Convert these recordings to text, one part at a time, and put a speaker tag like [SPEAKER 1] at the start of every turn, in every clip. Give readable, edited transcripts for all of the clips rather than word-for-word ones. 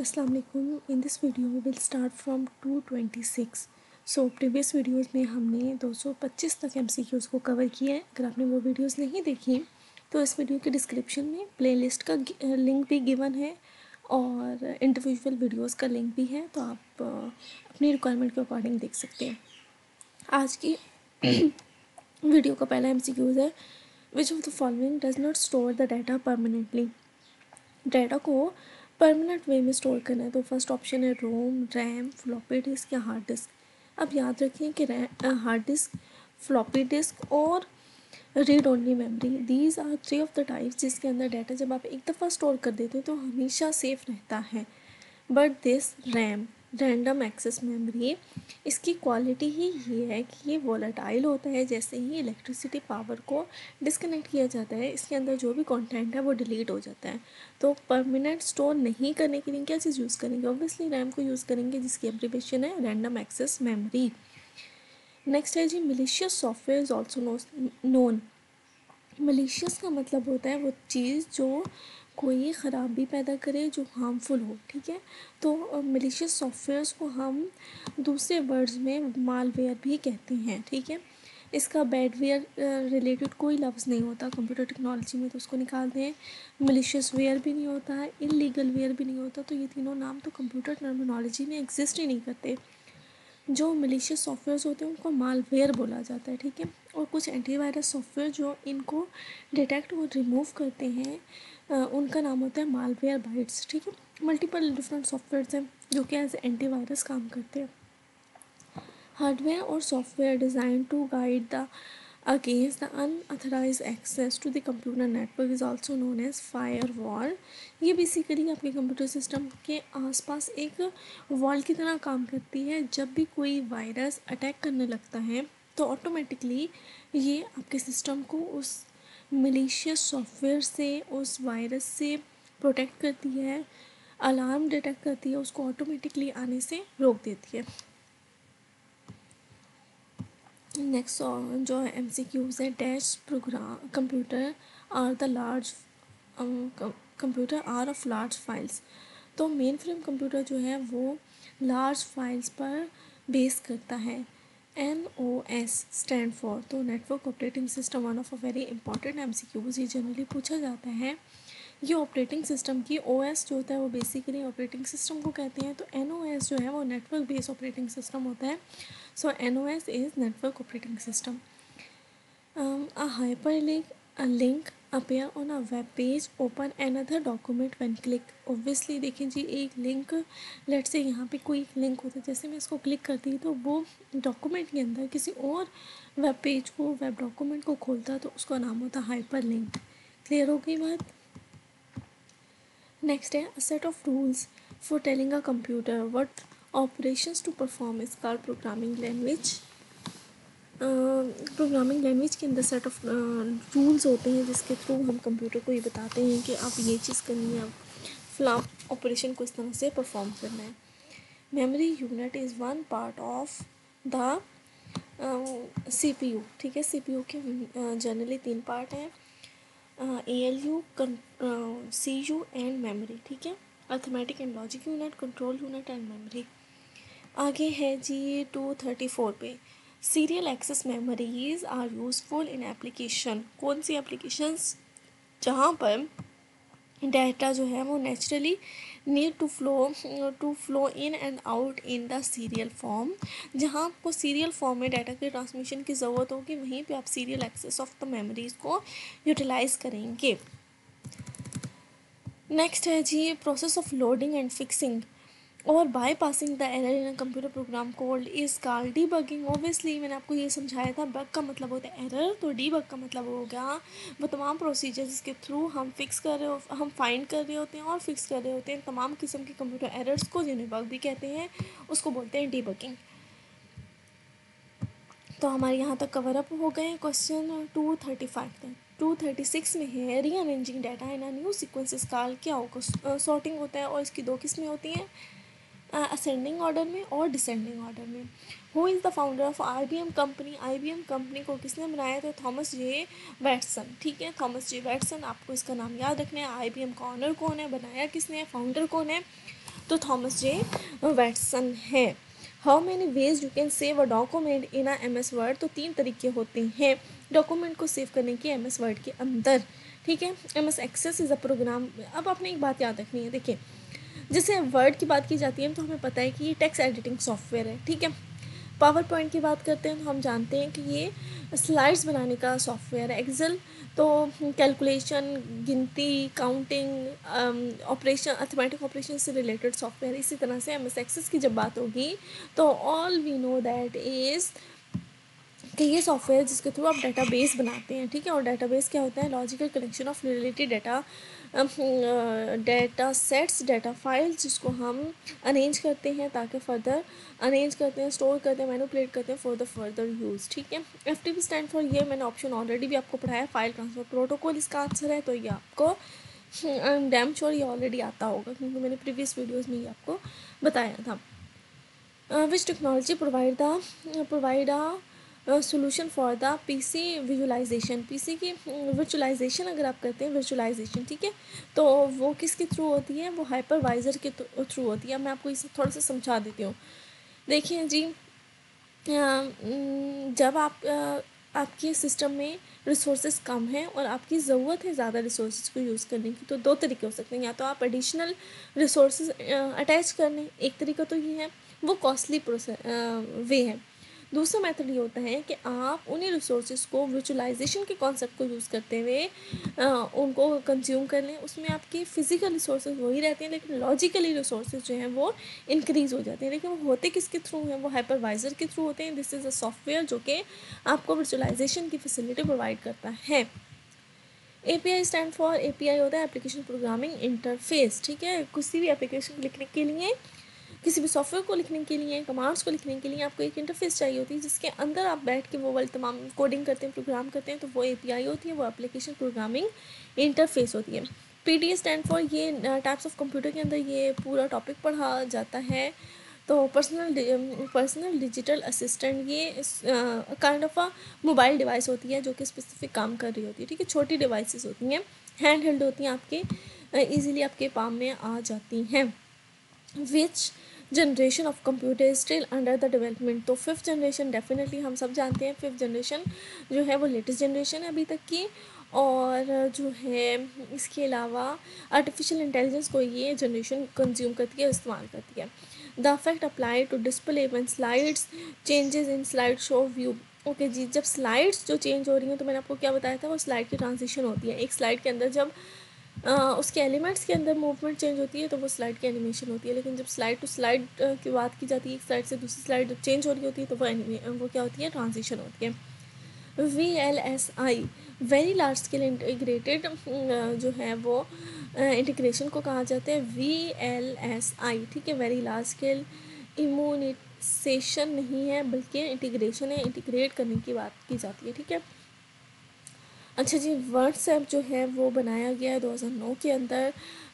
[SPEAKER 1] अस्सलाम वालेकुम। In this video will start from 226। So previous videos में हमने 225 तक एमसीक्यूज़ को कवर किया है। अगर आपने वो वीडियोस नहीं देखी तो इस वीडियो के डिस्क्रिप्शन में प्लेलिस्ट का लिंक भी गिवन है और इंडिविजुअल वीडियोस का लिंक भी है, तो आप अपनी रिक्वायरमेंट के अकॉर्डिंग देख सकते हैं। आज की वीडियो का पहला एमसीक्यूज़ है, which of the following does not store the data permanently. Data को परमानेंट वे में स्टोर करना है तो फर्स्ट ऑप्शन है रोम, रैम, फ्लॉपी डिस्क या हार्ड डिस्क। अब याद रखिए कि हार्ड डिस्क, फ्लॉपी डिस्क और read only memory, these are three of the types जिसके अंदर डाटा जब आप एक दफ़ा स्टोर कर देते हो तो हमेशा सेफ रहता है। But this RAM, random access memory, इसकी क्वालिटी ही ये है कि ये वॉलेटाइल होता है। जैसे ही इलेक्ट्रिसिटी पावर को डिस्कनेक्ट किया जाता है, इसके अंदर जो भी कंटेंट है वो डिलीट हो जाता है। तो परमानेंट स्टोर नहीं करने के लिए क्या चीज़ यूज़ करेंगे? ऑब्वियसली रैम को यूज़ करेंगे, जिसकी एब्रिवेशन है रैंडम एक्सेस मेमोरी। नेक्स्ट है जी malicious software is also known. Malicious का मतलब होता है वो चीज़ जो कोई ख़राबी पैदा करे, जो हार्मफुल हो। ठीक है, तो मलिशियस सॉफ्टवेयर्स को हम दूसरे वर्ड्स में मालवेयर भी कहते हैं। ठीक है, इसका बैडवेयर रिलेटेड कोई लफ्ज़ नहीं होता कंप्यूटर टेक्नोलॉजी में, तो उसको निकालते हैं। मलिशियस वेयर भी नहीं होता है, इलीगल वेयर भी नहीं होता, तो ये तीनों नाम तो कंप्यूटर टर्मिनोलॉजी में एग्जिस्ट ही नहीं करते। जो मलिशियस सॉफ्टवेयर्स होते हैं उनको मालवेयर बोला जाता है। ठीक है, और कुछ एंटीवायरस सॉफ्टवेयर जो इनको डिटेक्ट और रिमूव करते हैं उनका नाम होता है मालवेयर बाइट्स। ठीक है, मल्टीपल डिफरेंट सॉफ्टवेयर्स हैं जो कि एज एंटीवायरस काम करते हैं। हार्डवेयर और software design to guide the against the unauthorized access to the computer network is also known as firewall। ये बेसिकली आपके कंप्यूटर सिस्टम के आसपास एक वॉल की तरह काम करती है। जब भी कोई वायरस अटैक करने लगता है तो ऑटोमेटिकली ये आपके सिस्टम को उस मलिशियस सॉफ्टवेयर से, उस वायरस से प्रोटेक्ट करती है, अलार्म डिटेक्ट करती है, उसको ऑटोमेटिकली आने से रोक देती है। नेक्स्ट जो है MCQs है, dash program computer are the large computer are of large files. तो मेन फ्रेम कंप्यूटर जो है वो लार्ज फाइल्स पर बेस करता है। NOS स्टैंड फॉर, तो network operating system, one of a very important MCQs, ये जनरली पूछा जाता है। ये ऑपरेटिंग सिस्टम की OS जो होता है वो बेसिकली ऑपरेटिंग सिस्टम को कहते हैं, तो NOS जो है वो नेटवर्क बेस्ड ऑपरेटिंग सिस्टम होता है। सो NOS is network operating system. A hyperlink, a link appear on a web page, open another document when click। Obviously देखें जी, एक लिंक, लेट से यहाँ पे कोई एक लिंक होता है, जैसे मैं इसको क्लिक करती हूँ तो वो डॉक्यूमेंट के अंदर किसी और वेब पेज को, वेब डॉक्यूमेंट को खोलता है, तो उसका नाम होता है हाइपर लिंक। क्लियर हो गई बात? नेक्स्ट है a set of rules for telling a computer what operations to perform is called programming language. Programming language के अंदर सेट ऑफ रूल्स होते हैं जिसके थ्रू हम कंप्यूटर को ये बताते हैं कि आप ये चीज़ करनी है, आप फला ऑपरेशन को इस तरह से परफॉर्म करना है। Memory unit is one part of the CPU। ठीक है, CPU के जनरली 3 पार्ट हैं, ALU, CU एंड मेमोरी। ठीक है, arithmetic and logic unit, control unit and memory. आगे है जी 234 पे, serial access memories are useful in application. कौन सी एप्लीकेशंस जहाँ पर डाटा जो है वो naturally need to flow in and out in the serial form. जहाँ आपको सीरियल फॉर्म में डाटा के ट्रांसमिशन की ज़रूरत होगी, वहीं पे आप serial access of the memories को यूटिलाइज करेंगे। नेक्स्ट है जी process of loading and fixing और bypassing the error in computer program code is called debugging. Obviously मैंने आपको ये समझाया था, बग का मतलब होता है एरर, तो डीबग का मतलब हो गया वो तमाम प्रोसीजर जिसके थ्रू हम फिक्स कर रहे हो, हम फाइंड कर रहे होते हैं और फिक्स कर रहे होते हैं तमाम किस्म के कंप्यूटर एरर्स को, जिन्हें बग भी कहते हैं, उसको बोलते हैं डीबगिंग। तो हमारे यहाँ तक कवर अप हो गए क्वेश्चन 235 तक। 236 में है rearranging data in a new sequence called, क्या होगा? सॉर्टिंग होता है और इसकी 2 किस्में होती हैं, असेंडिंग ऑर्डर में और डिसेंडिंग ऑर्डर में। Who is the founder of IBM company? IBM company को किसने बनाया था? Thomas J Watson. ठीक है, थॉमस जे वैटसन, आपको इसका नाम याद रखना है। IBM का ऑनर कौन है, बनाया किसने, फाउंडर कौन है? तो थॉमस जे वैटसन है। How many ways you can save a document in MS word, तो 3 तरीके होते हैं डॉक्यूमेंट को सेव करने के MS वर्ड के अंदर, ठीक है। MS access is a program. अब आपने एक बात याद रखनी है, देखिए जैसे वर्ड की बात की जाती है तो हमें पता है कि ये टेक्स्ट एडिटिंग सॉफ्टवेयर है, ठीक है। पावर पॉइंट की बात करते हैं तो हम जानते हैं कि ये स्लाइड्स बनाने का सॉफ्टवेयर है। एक्सेल तो कैलकुलेशन, गिनती, काउंटिंग, ऑपरेशन, अर्थमेटिक ऑपरेशन से रिलेटेड सॉफ्टवेयर। इसी तरह से MS एक्सेस की जब बात होगी तो all we know that is कि ये सॉफ्टवेयर जिसके थ्रू आप डेटाबेस बनाते हैं, ठीक है। और डेटाबेस क्या होता है? Logical collection of related data, data sets, data files, जिसको हम अरेंज करते हैं ताकि फर्दर अरेंज करते हैं, स्टोर करते हैं, मैनिपुलेट करते हैं फॉर द फर्दर यूज़, ठीक है। FTP स्टैंड फॉर, ये मैंने ऑप्शन ऑलरेडी भी आपको पढ़ाया, फाइल ट्रांसफर प्रोटोकॉल इसका आंसर है। तो ये आपको आई एम डैम श्योर ये ऑलरेडी आता होगा क्योंकि मैंने प्रीवियस वीडियोज़ में ये आपको बताया था। Which technology provide solution for the PC visualisation. PC की विजुलाइजेशन अगर आप करते हैं, विजुलाइजेशन, ठीक है, तो वो किसके थ्रू होती है? वो हाइपरवाइज़र के थ्रू होती है। मैं आपको इसे थोड़ा सा समझा देती हूँ। देखिए जी, जब आपके सिस्टम में रिसोर्सेज कम हैं और आपकी ज़रूरत है ज़्यादा रिसोर्सेज को यूज़ करने की, तो 2 तरीके हो सकते हैं। या तो आप एडिशनल रिसोर्सेज अटैच कर लें, एक तरीका तो ये है, वो कॉस्टली वे है। दूसरा मेथड ये होता है कि आप उन्हीं रिसोर्सेज को विजुलाइजेशन के कॉन्सेप्ट को यूज़ करते हुए उनको कंज्यूम कर लें। उसमें आपकी फ़िज़िकल रिसोर्सेज वही रहते हैं लेकिन लॉजिकली रिसोर्सेज जो हैं वो इंक्रीज़ हो जाते हैं। लेकिन वो होते किसके थ्रू हैं? वो हाइपरवाइज़र के थ्रू होते हैं। दिस इज़ अ सॉफ्टवेयर जो कि आपको विजुलाइजेशन की फैसिलिटी प्रोवाइड करता है। API स्टैंड फॉर, API होता है एप्लीकेशन प्रोग्रामिंग इंटरफेस, ठीक है। किसी भी एप्लीकेशन को लिखने के लिए, किसी भी सॉफ्टवेयर को लिखने के लिए, कमांड्स को लिखने के लिए आपको एक इंटरफेस चाहिए होती है जिसके अंदर आप बैठ के वो वाली तमाम कोडिंग करते हैं, प्रोग्राम करते हैं, तो वो API होती है, वो एप्लीकेशन प्रोग्रामिंग इंटरफेस होती है। PDA स्टैंड फॉर, ये टाइप्स ऑफ कंप्यूटर के अंदर ये पूरा टॉपिक पढ़ा जाता है। तो पर्सनल डिजिटल असिस्टेंट, ये kind of a mobile device होती है जो कि स्पेसिफिक काम कर रही होती है, ठीक है। छोटी डिवाइसेस होती हैं, हैंड हेल्ड होती हैं, आपके ईजिली आपके पाम में आ जाती हैं। विच generation of computer is still under the development, तो 5th जनरेशन डेफिनेटली हम सब जानते हैं। 5th जनरेशन जो है वो लेटेस्ट जनरेशन है अभी तक की। और जो है इसके अलावा आर्टिफिशियल इंटेलिजेंस को ये जनरेशन कंज्यूम करती है, इस्तेमाल करती है। The effect apply to display when slides changes in slide show view. Okay जी, जब स्लाइड्स जो चेंज हो रही हैं तो मैंने आपको क्या बताया था, वो स्लाइड की ट्रांजिशन होती है। एक स्लाइड के अंदर जब उसके एलिमेंट्स के अंदर मूवमेंट चेंज होती है तो वो स्लाइड की एनिमेशन होती है। लेकिन जब स्लाइड टू स्लाइड की बात की जाती है, एक स्लाइड से दूसरी स्लाइड जब चेंज हो रही होती है तो वो क्या होती है? ट्रांजिशन होती है। VLSI, very large scale integrated, जो है वो इंटीग्रेशन को कहा जाता है VLSI, ठीक है। वेरी लार्ज स्केल इम्यूनाइजेशन नहीं है बल्कि इंटीग्रेशन है, इंटीग्रेट करने की बात की जाती है, ठीक है। अच्छा जी, व्हाट्सएप जो है वो बनाया गया है 2009 के अंदर।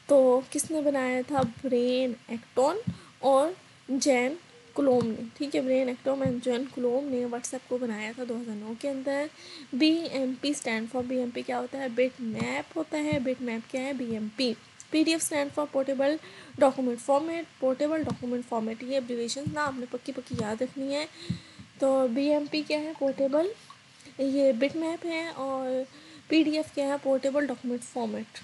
[SPEAKER 1] तो किसने बनाया था? ब्रेन एक्टॉन और जैन कुलोम ने, ठीक है। ब्रेन एक्टॉन एंड जैन कुलोम ने व्हाट्सएप को बनाया था 2009 के अंदर। BMP स्टैंड फॉर, BMP क्या होता है? बिट मैप होता है। बिट मैप क्या है? BMP। PDF stand for portable document format, portable document format, ये एब्रीविएशन ना आपने पक्की याद रखनी है। तो BMP क्या है? पोर्टेबल, ये बिट मैप है। और PDF क्या है? Portable document format.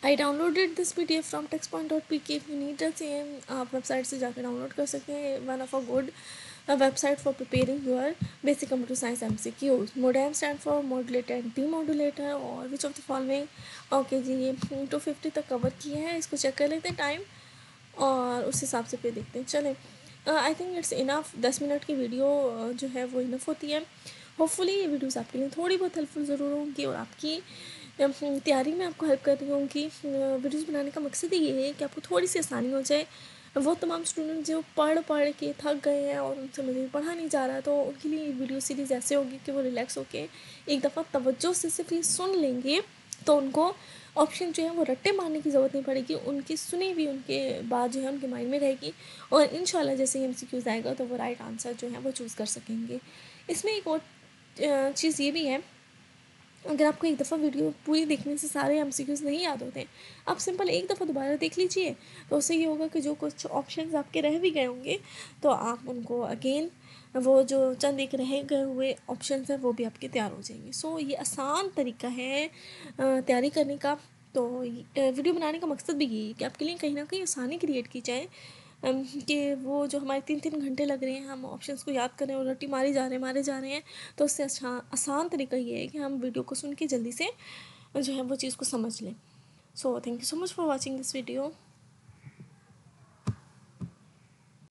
[SPEAKER 1] I downloaded this PDF from textpoint.pk। If you need the same, आप वेबसाइट से जाकर डाउनलोड कर सकते हैं। One of a good website for preparing your basic computer science MCQs। Modem stand for modulator and demodulator. और which of the following, okay जी, ये 250 तक कवर किया है। इसको चेक कर लेते हैं टाइम और उस हिसाब से फिर देखते हैं। चलें, I think it's enough. 10 minute की वीडियो जो है वो इनफ होती है। होपफुली ये वीडियोस आपके लिए थोड़ी बहुत हेल्पफुल ज़रूर होंगी और आपकी तैयारी में आपको हेल्प कर रही होंगी। वीडियोस बनाने का मकसद ही ये है कि आपको थोड़ी सी आसानी हो जाए। वो तमाम स्टूडेंट जो पढ़ के थक गए हैं और उनसे मुझे पढ़ा नहीं जा रहा, तो उनके लिए वीडियो सीरीज़ ऐसे होगी कि वो रिलैक्स होके एक दफ़ा तवज्जो से सिर्फ ये सुन लेंगे तो उनको ऑप्शन जो है वो रट्टे मारने की ज़रूरत नहीं पड़ेगी। उनकी सुनी हुई उनके बात जो है उनके माइंड में रहेगी और इंशाल्लाह जैसे ही MCQs आएगा तो वो राइट आंसर जो है वो चूज़ कर सकेंगे। इसमें एक और चीज़ ये भी है अगर आपको एक दफ़ा वीडियो पूरी देखने से सारे एमसीक्यूज़ नहीं याद होते हैं, आप सिंपल एक दफ़ा दोबारा देख लीजिए, तो उससे ये होगा कि जो कुछ ऑप्शंस आपके रह भी गए होंगे तो आप उनको अगेन वो जो चंद एक रह गए हुए ऑप्शंस हैं वो भी आपके तैयार हो जाएंगे। सो ये आसान तरीका है तैयारी करने का। तो वीडियो बनाने का मकसद भी यही है कि आपके लिए कहीं ना कहीं आसानी क्रिएट की जाए, कि वो जो हमारे 3-3 घंटे लग रहे हैं हम ऑप्शंस को याद करें और रट्टी मारे जा रहे हैं, तो उससे अच्छा आसान तरीका ये है कि हम वीडियो को सुन के जल्दी से जो है वो चीज़ को समझ लें। So thank you so much for watching this video.